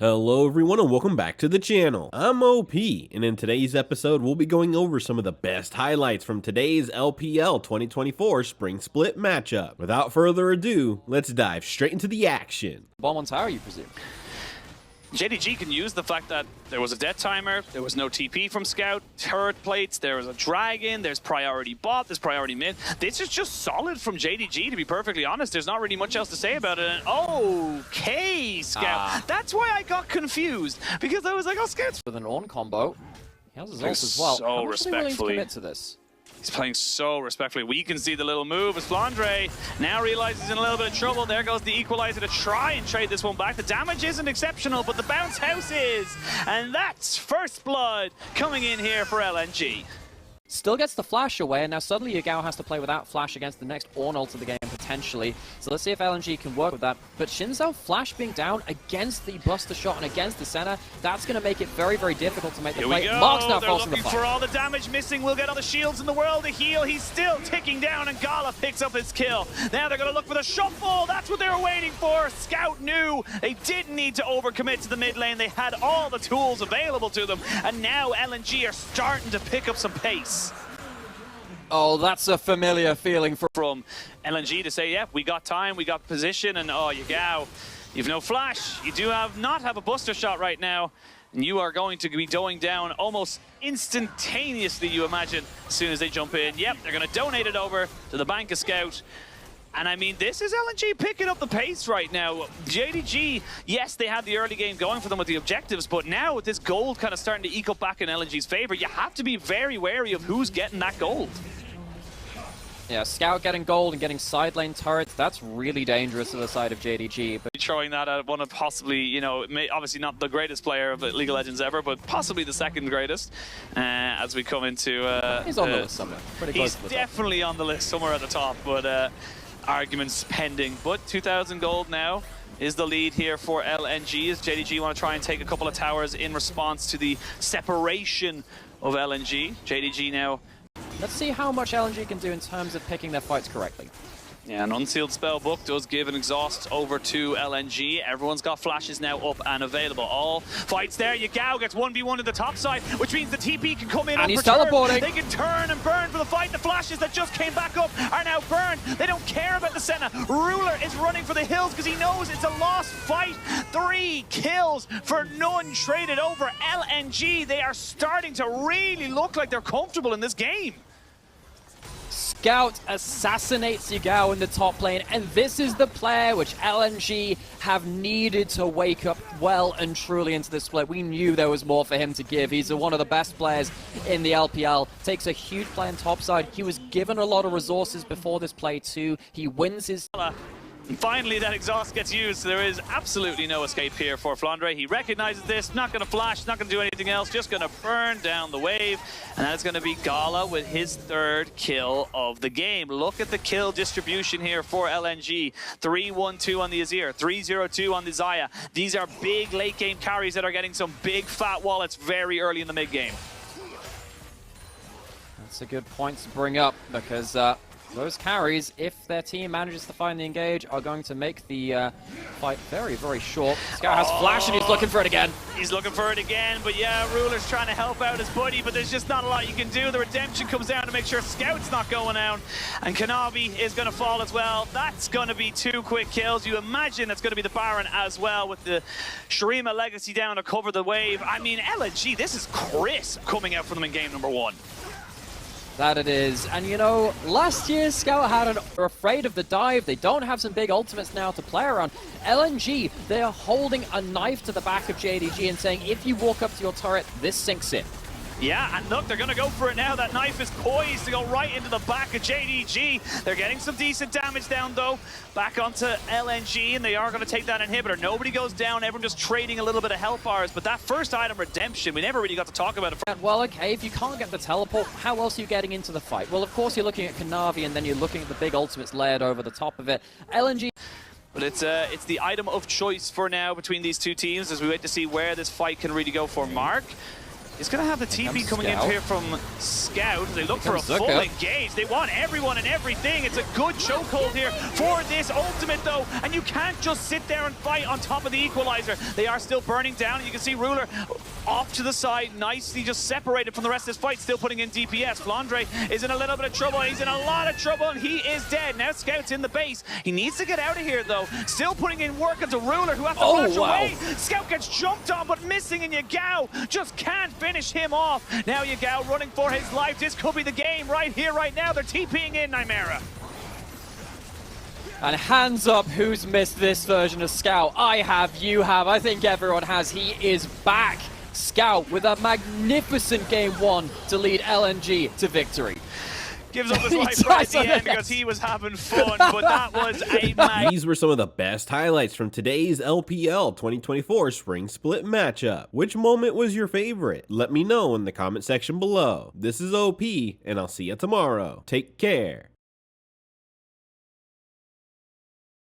Hello everyone and welcome back to the channel. I'm OP, and in today's episode we'll be going over some of the best highlights from today's LPL 2024 Spring Split matchup. Without further ado, let's dive straight into the action. Bomb on tower, you presume? JDG can use the fact that there was a death timer, there was no TP from Scout, turret plates, there was a dragon, there's priority bot, there's priority mid. This is just solid from JDG, to be perfectly honest. There's not really much else to say about it. And okay, Scout. That's why I got confused, because I was like, oh, Scout's with an on combo. He has his ult as well. So respectfully. Willing to commit to this? He's playing so respectfully. We can see the little move as Flandre now realizes he's in a little bit of trouble. There goes the equalizer to try and trade this one back. The damage isn't exceptional, but the bounce house is. And that's first blood coming in here for LNG. Still gets the flash away, and now suddenly Yagao has to play without flash against the next Ornn ult of the game, potentially. So let's see if LNG can work with that. But Shinzo flash being down against the Buster shot and against the center, that's going to make it very, very difficult to make the play. Mark's now falls in the fight. For all the damage missing, we'll get all the shields in the world to heal. He's still ticking down, and Gala picks up his kill. Now they're going to look for the shuffle. That's what they were waiting for. Scout knew they didn't need to overcommit to the mid lane. They had all the tools available to them, and now LNG are starting to pick up some pace. Oh, that's a familiar feeling from LNG to say, yep, we got time, we got position, and oh, Yagao, you've no flash. You do not have a Buster shot right now, and you are going to be going down almost instantaneously, you imagine, as soon as they jump in. Yep, they're going to donate it over to the Bank of Scout. And I mean, this is LNG picking up the pace right now. JDG, yes, they had the early game going for them with the objectives, but now with this gold kind of starting to eke up back in LNG's favor, you have to be very wary of who's getting that gold. Yeah, Scout getting gold and getting side lane turrets, that's really dangerous to the side of JDG. But throwing that at one of possibly, you know, obviously not the greatest player of League of Legends ever, but possibly the second greatest as we come into... he's on the list somewhere. Pretty close to the top. He's definitely on the list somewhere at the top, but arguments pending. But 2,000 gold now is the lead here for LNG as JDG want to try and take a couple of towers in response to the separation of LNG. JDG now... Let's see how much LNG can do in terms of picking their fights correctly. Yeah, an Unsealed Spellbook does give an exhaust over to LNG. Everyone's got flashes now up and available. All fights there. Yagao gets 1v1 to the top side, which means the TP can come in and he's teleporting. They can turn and burn for the fight. The flashes that just came back up are now burned. They don't care about the center. Ruler is running for the hills because he knows it's a lost fight. 3 kills for none traded over. LNG, they are starting to really look like they're comfortable in this game. Scout assassinates Yagao in the top lane, and this is the player which LNG have needed to wake up well and truly into this split. We knew there was more for him to give. He's one of the best players in the LPL. Takes a huge play on top side. He was given a lot of resources before this play too. He wins his... And finally, that exhaust gets used. There is absolutely no escape here for Flandre. He recognizes this, not going to flash, not going to do anything else, just going to burn down the wave. And that's going to be Gala with his 3rd kill of the game. Look at the kill distribution here for LNG. 3-1-2 on the Azir, 3-0-2 on the Zaya. These are big late game carries that are getting some big fat wallets very early in the mid game. That's a good point to bring up because those carries, if their team manages to find the engage, are going to make the fight very, very short. Scout has flash and he's looking for it again. He's looking for it again, but yeah, Ruler's trying to help out his buddy, but there's just not a lot you can do. The redemption comes down to make sure Scout's not going down, and Kanavi is going to fall as well. That's going to be 2 quick kills. You imagine that's going to be the Baron as well, with the Shurima Legacy down to cover the wave. I mean, LNG, this is crisp coming out for them in game number 1. That it is. And you know, last year Scout were afraid of the dive. They don't have some big ultimates now to play around. LNG, they are holding a knife to the back of JDG and saying, if you walk up to your turret, this sinks in. Yeah, and look, they're going to go for it now. That knife is poised to go right into the back of JDG. They're getting some decent damage down, though. Back onto LNG, and they are going to take that inhibitor. Nobody goes down. Everyone just trading a little bit of health bars. But that first item, Redemption, we never really got to talk about it. Well, okay, if you can't get the teleport, how else are you getting into the fight? Well, of course, you're looking at Kanavi, and then you're looking at the big ultimates layered over the top of it. LNG... But it's the item of choice for now between these two teams as we wait to see where this fight can really go for Mark. He's going to have the TP coming in here from Scout. They look for a full engage. They want everyone and everything. It's a good chokehold here for this ultimate, though. And you can't just sit there and fight on top of the equalizer. They are still burning down. You can see Ruler off to the side, nicely just separated from the rest of this fight, still putting in DPS. Flandre is in a little bit of trouble. He's in a lot of trouble, and he is dead. Now Scout's in the base. He needs to get out of here, though. Still putting in work into Ruler, who has to flash away. Scout gets jumped on, but missing, and Yagao just can't finish him off. Now Yagao running for his life. This could be the game right here, right now. They're TPing in Nymera. And hands up, who's missed this version of Scout? I have, you have, I think everyone has. He is back. Scout with a magnificent game 1 to lead LNG to victory. Gives up his life right at the end because he was having fun, but that was a mag. These were some of the best highlights from today's LPL 2024 Spring Split matchup. Which moment was your favorite? Let me know in the comment section below. This is OP, and I'll see you tomorrow. Take care.